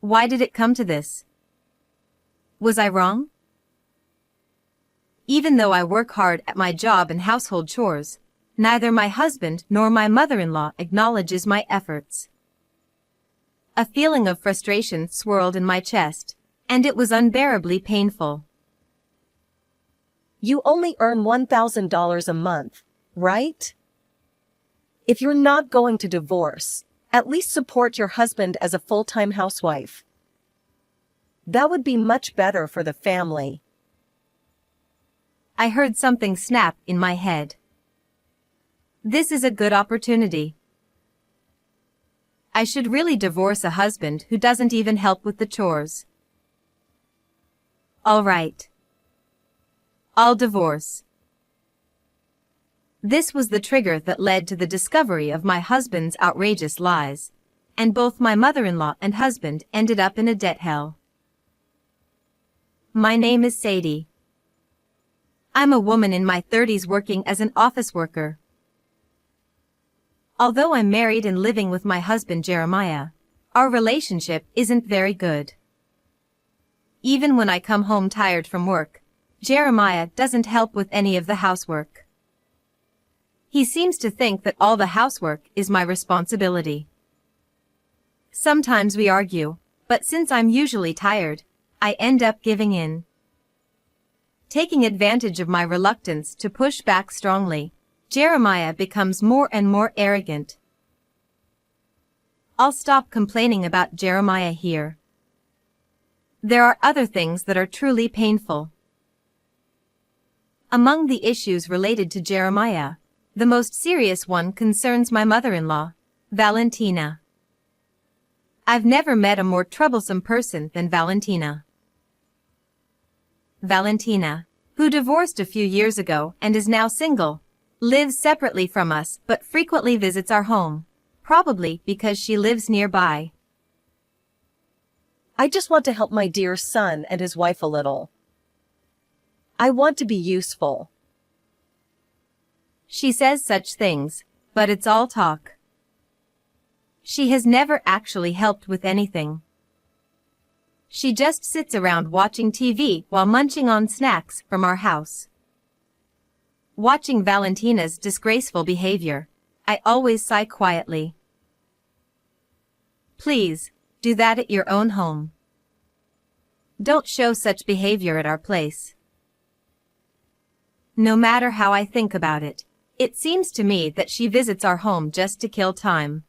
Why did it come to this? Was I wrong? Even though I work hard at my job and household chores, neither my husband nor my mother-in-law acknowledges my efforts. A feeling of frustration swirled in my chest, and it was unbearably painful. You only earn $1,000 a month, right? If you're not going to divorce, at least support your husband as a full-time housewife. That would be much better for the family. I heard something snap in my head. This is a good opportunity. I should really divorce a husband who doesn't even help with the chores. All right. I'll divorce. This was the trigger that led to the discovery of my husband's outrageous lies, and both my mother-in-law and husband ended up in a debt hell. My name is Sadie. I'm a woman in my 30s working as an office worker. Although I'm married and living with my husband Jeremiah, our relationship isn't very good. Even when I come home tired from work, Jeremiah doesn't help with any of the housework. He seems to think that all the housework is my responsibility. Sometimes we argue, but since I'm usually tired, I end up giving in. Taking advantage of my reluctance to push back strongly, Jeremiah becomes more and more arrogant. I'll stop complaining about Jeremiah here. There are other things that are truly painful. Among the issues related to Jeremiah, the most serious one concerns my mother-in-law, Valentina. I've never met a more troublesome person than Valentina. Valentina, who divorced a few years ago and is now single, lives separately from us but frequently visits our home, probably because she lives nearby. I just want to help my dear son and his wife a little. I want to be useful. She says such things, but it's all talk. She has never actually helped with anything. She just sits around watching TV while munching on snacks from our house. Watching Valentina's disgraceful behavior, I always sigh quietly. Please, do that at your own home. Don't show such behavior at our place. No matter how I think about it, it seems to me that she visits our home just to kill time.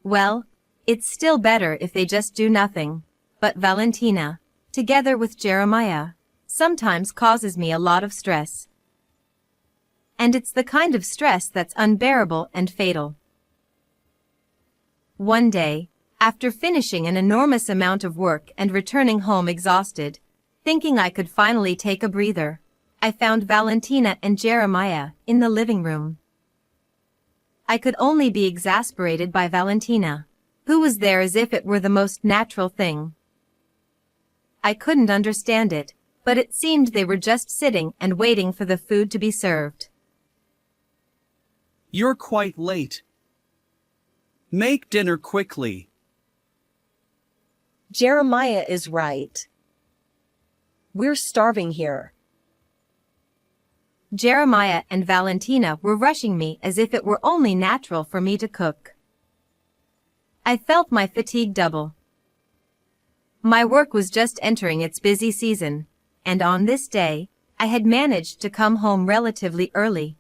Well, it's still better if they just do nothing, but Valentina, together with Jeremiah, sometimes causes me a lot of stress. And it's the kind of stress that's unbearable and fatal. One day, after finishing an enormous amount of work and returning home exhausted, thinking I could finally take a breather, I found Valentina and Jeremiah in the living room. I could only be exasperated by Valentina, who was there as if it were the most natural thing. I couldn't understand it, but it seemed they were just sitting and waiting for the food to be served. You're quite late. Make dinner quickly. Jeremiah is right. We're starving here. Jeremiah and Valentina were rushing me as if it were only natural for me to cook. I felt my fatigue double. My work was just entering its busy season, and on this day, I had managed to come home relatively early.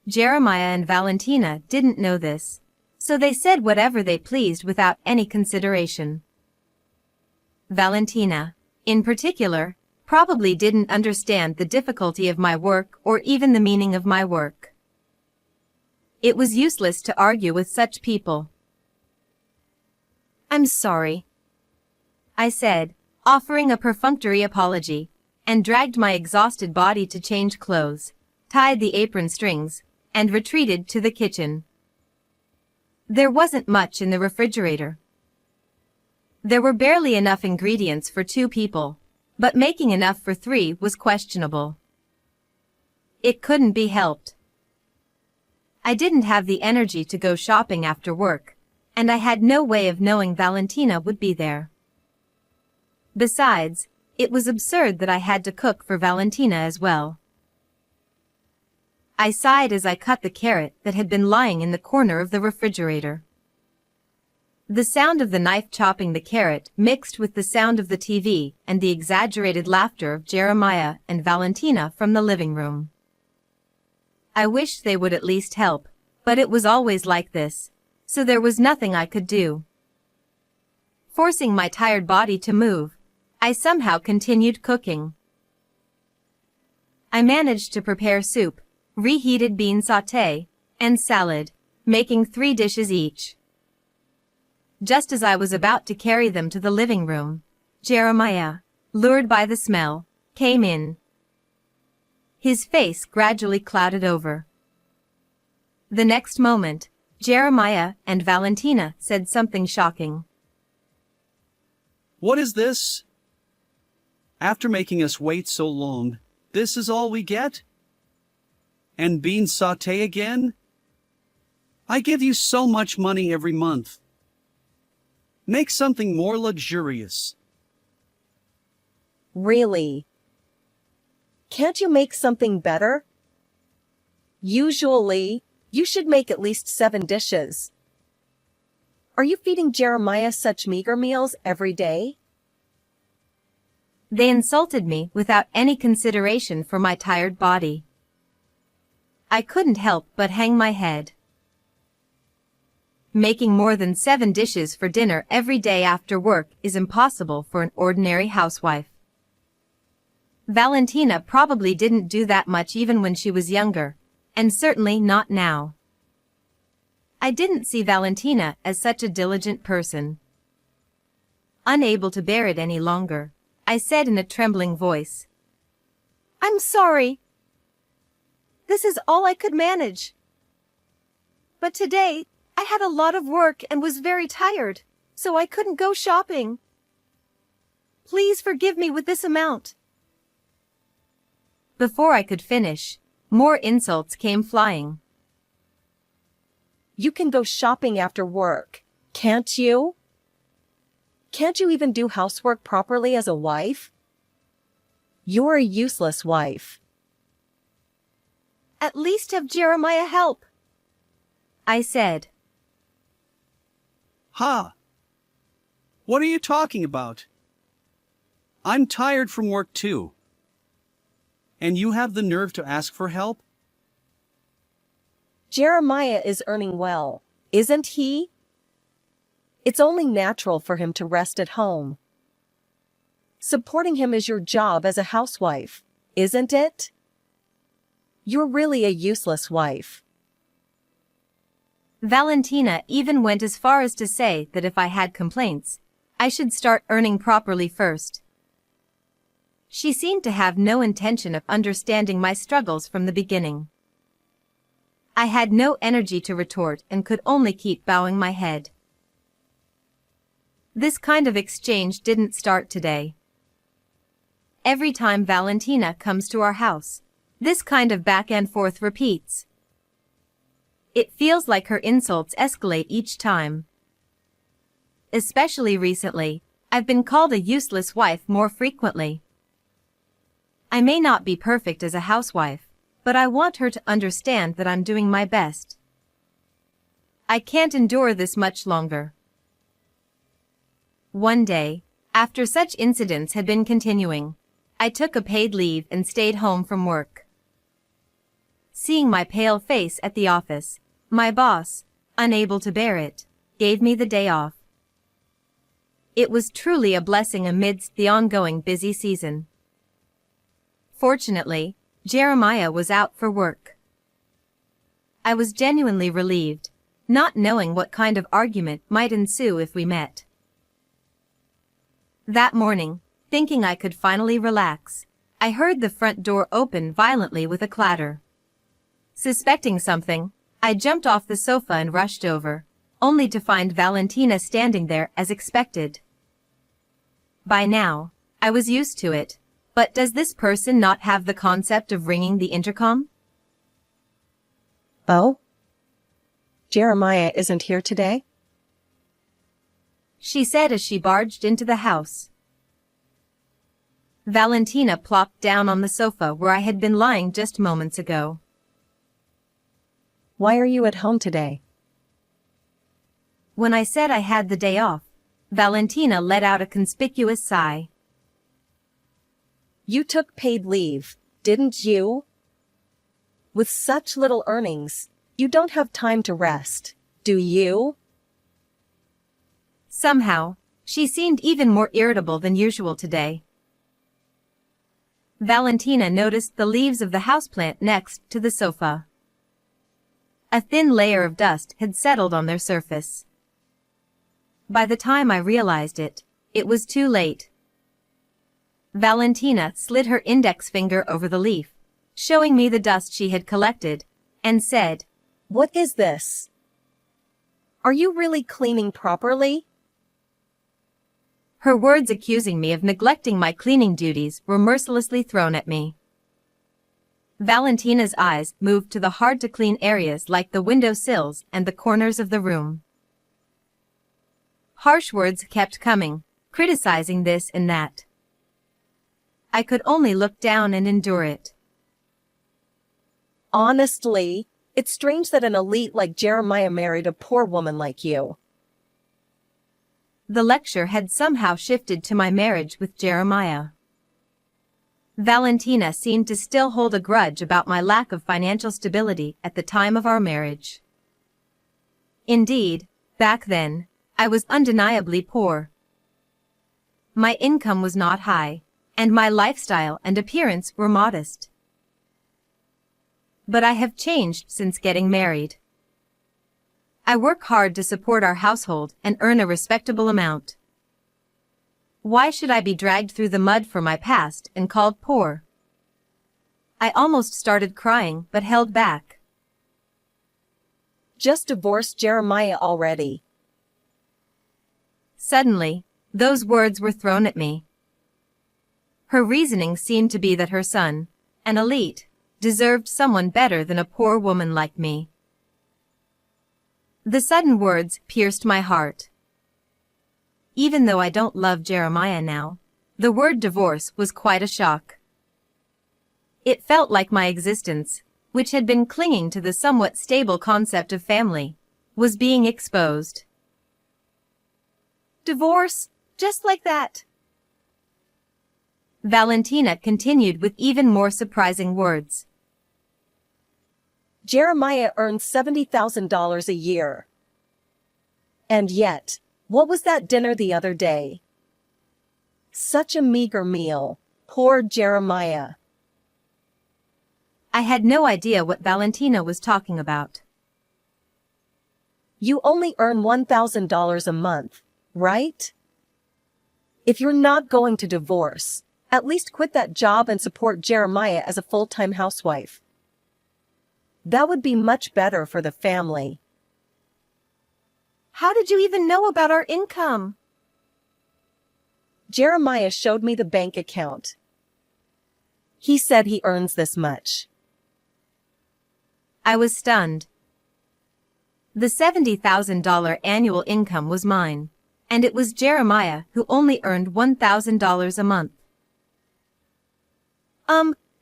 Jeremiah and Valentina didn't know this, so they said whatever they pleased without any consideration. Valentina, in particular, probably didn't understand the difficulty of my work or even the meaning of my work. It was useless to argue with such people. I'm sorry, I said, offering a perfunctory apology, and dragged my exhausted body to change clothes, tied the apron strings, and retreated to the kitchen. There wasn't much in the refrigerator. There were barely enough ingredients for 2 people, but making enough for 3 was questionable. It couldn't be helped. I didn't have the energy to go shopping after work, and I had no way of knowing Valentina would be there. Besides, it was absurd that I had to cook for Valentina as well. I sighed as I cut the carrot that had been lying in the corner of the refrigerator. The sound of the knife chopping the carrot mixed with the sound of the TV and the exaggerated laughter of Jeremiah and Valentina from the living room. I wished they would at least help, but it was always like this, so there was nothing I could do. Forcing my tired body to move, I somehow continued cooking. I managed to prepare soup, reheated bean sauté, and salad, making 3 dishes each. Just as I was about to carry them to the living room, Jeremiah, lured by the smell, came in. His face gradually clouded over. The next moment, Jeremiah and Valentina said something shocking. What is this? After making us wait so long, this is all we get? And bean sauté again? I give you so much money every month. Make something more luxurious. Really? Can't you make something better? Usually, you should make at least 7 dishes. Are you feeding Jeremiah such meager meals every day? They insulted me without any consideration for my tired body. I couldn't help but hang my head. Making more than 7 dishes for dinner every day after work is impossible for an ordinary housewife. Valentina probably didn't do that much even when she was younger, and certainly not now. I didn't see Valentina as such a diligent person. Unable to bear it any longer, I said in a trembling voice, "I'm sorry. This is all I could manage. But today, I had a lot of work and was very tired, so I couldn't go shopping. Please forgive me with this amount." Before I could finish, more insults came flying. You can go shopping after work, can't you? Can't you even do housework properly as a wife? You're a useless wife. At least have Jeremiah help, I said. Ha! What are you talking about? I'm tired from work too. And you have the nerve to ask for help? Jeremiah is earning well, isn't he? It's only natural for him to rest at home. Supporting him is your job as a housewife, isn't it? You're really a useless wife. Valentina even went as far as to say that if I had complaints, I should start earning properly first. She seemed to have no intention of understanding my struggles from the beginning. I had no energy to retort and could only keep bowing my head. This kind of exchange didn't start today. Every time Valentina comes to our house, this kind of back and forth repeats. It feels like her insults escalate each time. Especially recently, I've been called a useless wife more frequently. I may not be perfect as a housewife, but I want her to understand that I'm doing my best. I can't endure this much longer. One day, after such incidents had been continuing, I took a paid leave and stayed home from work. Seeing my pale face at the office, my boss, unable to bear it, gave me the day off. It was truly a blessing amidst the ongoing busy season. Fortunately, Jeremiah was out for work. I was genuinely relieved, not knowing what kind of argument might ensue if we met. That morning, thinking I could finally relax, I heard the front door open violently with a clatter. Suspecting something, I jumped off the sofa and rushed over, only to find Valentina standing there as expected. By now, I was used to it, but does this person not have the concept of ringing the intercom? Oh? Jeremiah isn't here today? she said as she barged into the house. Valentina plopped down on the sofa where I had been lying just moments ago. Why are you at home today? When I said I had the day off, Valentina let out a conspicuous sigh. You took paid leave, didn't you? With such little earnings, you don't have time to rest, do you? Somehow, she seemed even more irritable than usual today. Valentina noticed the leaves of the houseplant next to the sofa. A thin layer of dust had settled on their surface. By the time I realized it, it was too late. Valentina slid her index finger over the leaf, showing me the dust she had collected, and said, What is this? Are you really cleaning properly? Her words accusing me of neglecting my cleaning duties were mercilessly thrown at me. Valentina's eyes moved to the hard-to-clean areas like the window sills and the corners of the room. Harsh words kept coming, criticizing this and that. I could only look down and endure it. Honestly, it's strange that an elite like Jeremiah married a poor woman like you. The lecture had somehow shifted to my marriage with Jeremiah. Valentina seemed to still hold a grudge about my lack of financial stability at the time of our marriage. Indeed, back then, I was undeniably poor. My income was not high, and my lifestyle and appearance were modest. But I have changed since getting married. I work hard to support our household and earn a respectable amount. Why should I be dragged through the mud for my past and called poor? I almost started crying but held back. Just divorced Jeremiah already. Suddenly, those words were thrown at me. Her reasoning seemed to be that her son, an elite, deserved someone better than a poor woman like me. The sudden words pierced my heart. Even though I don't love Jeremiah now, the word divorce was quite a shock. It felt like my existence, which had been clinging to the somewhat stable concept of family, was being exposed. Divorce, just like that. Valentina continued with even more surprising words. Jeremiah earned $70,000 a year. And yet, what was that dinner the other day? Such a meager meal. Poor Jeremiah. I had no idea what Valentina was talking about. You only earn $1,000 a month, right? If you're not going to divorce, at least quit that job and support Jeremiah as a full-time housewife. That would be much better for the family. How did you even know about our income? Jeremiah showed me the bank account. He said he earns this much. I was stunned. The $70,000 annual income was mine, and it was Jeremiah who only earned $1,000 a month.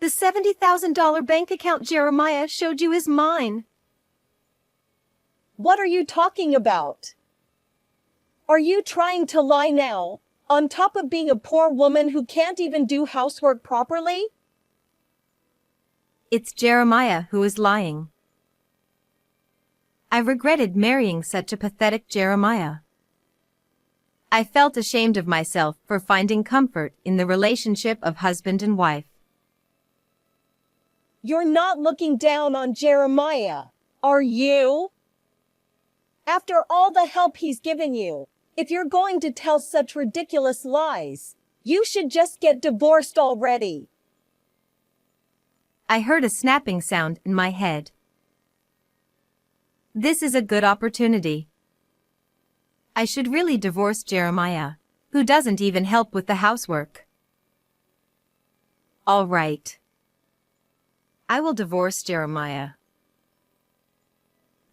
The $70,000 bank account Jeremiah showed you is mine. What are you talking about? Are you trying to lie now, on top of being a poor woman who can't even do housework properly? It's Jeremiah who is lying. I regretted marrying such a pathetic Jeremiah. I felt ashamed of myself for finding comfort in the relationship of husband and wife. You're not looking down on Jeremiah, are you? After all the help he's given you, if you're going to tell such ridiculous lies, you should just get divorced already. I heard a snapping sound in my head. This is a good opportunity. I should really divorce Jeremiah, who doesn't even help with the housework. All right. I will divorce Jeremiah.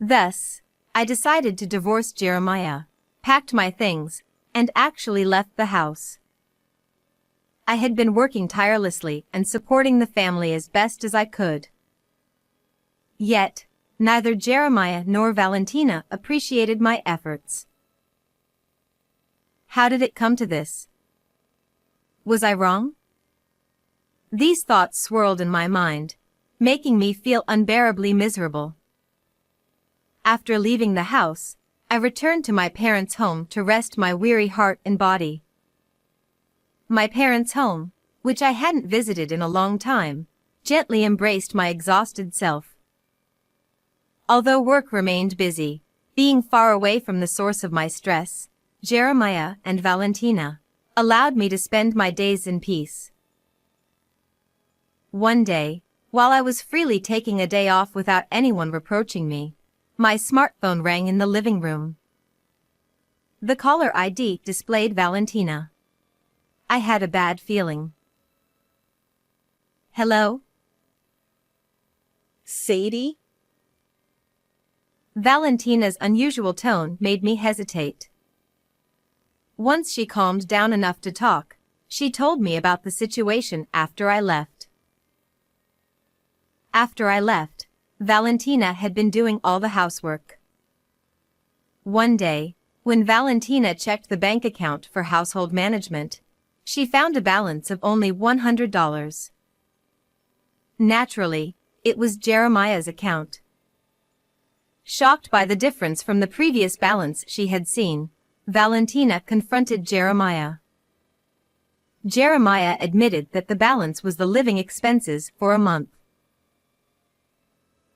Thus, I decided to divorce Jeremiah, packed my things, and actually left the house. I had been working tirelessly and supporting the family as best as I could. Yet, neither Jeremiah nor Valentina appreciated my efforts. How did it come to this? Was I wrong? These thoughts swirled in my mind, making me feel unbearably miserable. After leaving the house, I returned to my parents' home to rest my weary heart and body. My parents' home, which I hadn't visited in a long time, gently embraced my exhausted self. Although work remained busy, being far away from the source of my stress, Jeremiah and Valentina allowed me to spend my days in peace. One day, while I was freely taking a day off without anyone reproaching me, my smartphone rang in the living room. The caller ID displayed Valentina. I had a bad feeling. Hello? Sadie? Valentina's unusual tone made me hesitate. Once she calmed down enough to talk, she told me about the situation after I left. After I left, Valentina had been doing all the housework. One day, when Valentina checked the bank account for household management, she found a balance of only $100. Naturally, it was Jeremiah's account. Shocked by the difference from the previous balance she had seen, Valentina confronted Jeremiah. Jeremiah admitted that the balance was the living expenses for a month.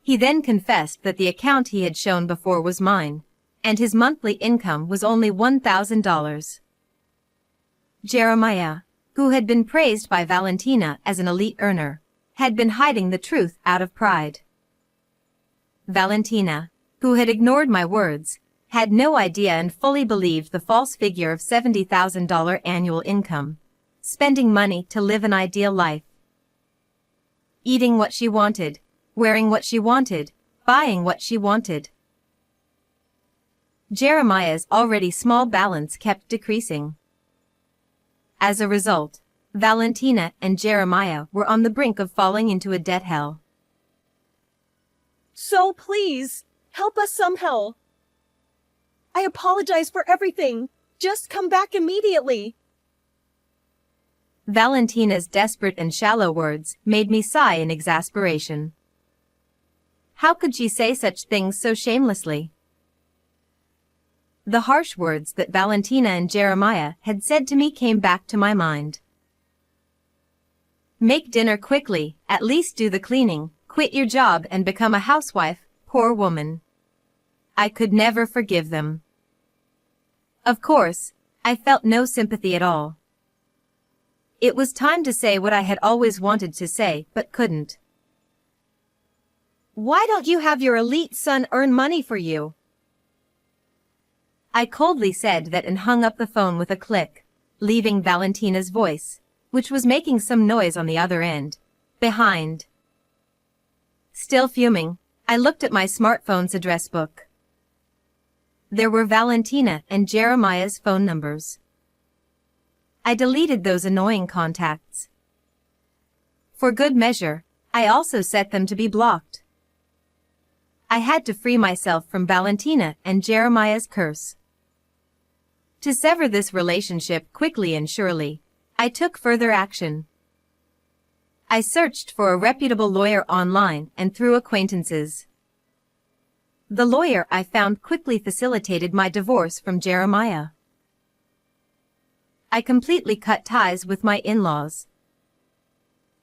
He then confessed that the account he had shown before was mine, and his monthly income was only $1,000. Jeremiah, who had been praised by Valentina as an elite earner, had been hiding the truth out of pride. Valentina, who had ignored my words, had no idea and fully believed the false figure of $70,000 annual income, spending money to live an ideal life. Eating what she wanted, wearing what she wanted, buying what she wanted. Jeremiah's already small balance kept decreasing. As a result, Valentina and Jeremiah were on the brink of falling into a debt hell. So please, help us somehow. I apologize for everything. Just come back immediately. Valentina's desperate and shallow words made me sigh in exasperation. How could she say such things so shamelessly? The harsh words that Valentina and Jeremiah had said to me came back to my mind. Make dinner quickly, at least do the cleaning, quit your job and become a housewife, poor woman. I could never forgive them. Of course, I felt no sympathy at all. It was time to say what I had always wanted to say but couldn't. Why don't you have your elite son earn money for you? I coldly said that and hung up the phone with a click, leaving Valentina's voice, which was making some noise on the other end, behind. Still fuming, I looked at my smartphone's address book. There were Valentina and Jeremiah's phone numbers. I deleted those annoying contacts. For good measure, I also set them to be blocked. I had to free myself from Valentina and Jeremiah's curse. To sever this relationship quickly and surely, I took further action. I searched for a reputable lawyer online and through acquaintances. The lawyer I found quickly facilitated my divorce from Jeremiah. I completely cut ties with my in-laws.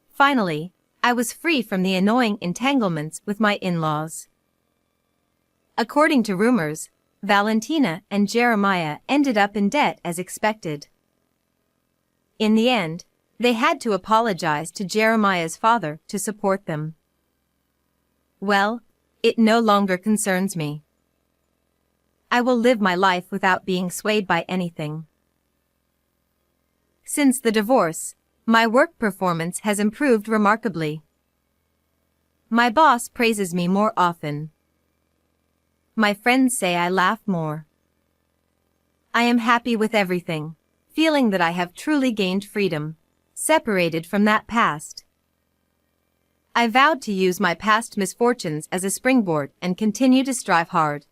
Finally, I was free from the annoying entanglements with my in-laws. According to rumors, Valentina and Jeremiah ended up in debt as expected. In the end, they had to apologize to Jeremiah's father to support them. Well, it no longer concerns me. I will live my life without being swayed by anything. Since the divorce, my work performance has improved remarkably. My boss praises me more often. My friends say I laugh more. I am happy with everything, feeling that I have truly gained freedom, separated from that past. I vowed to use my past misfortunes as a springboard and continue to strive hard.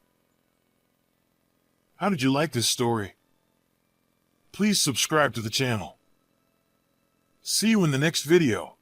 How did you like this story? Please subscribe to the channel. See you in the next video.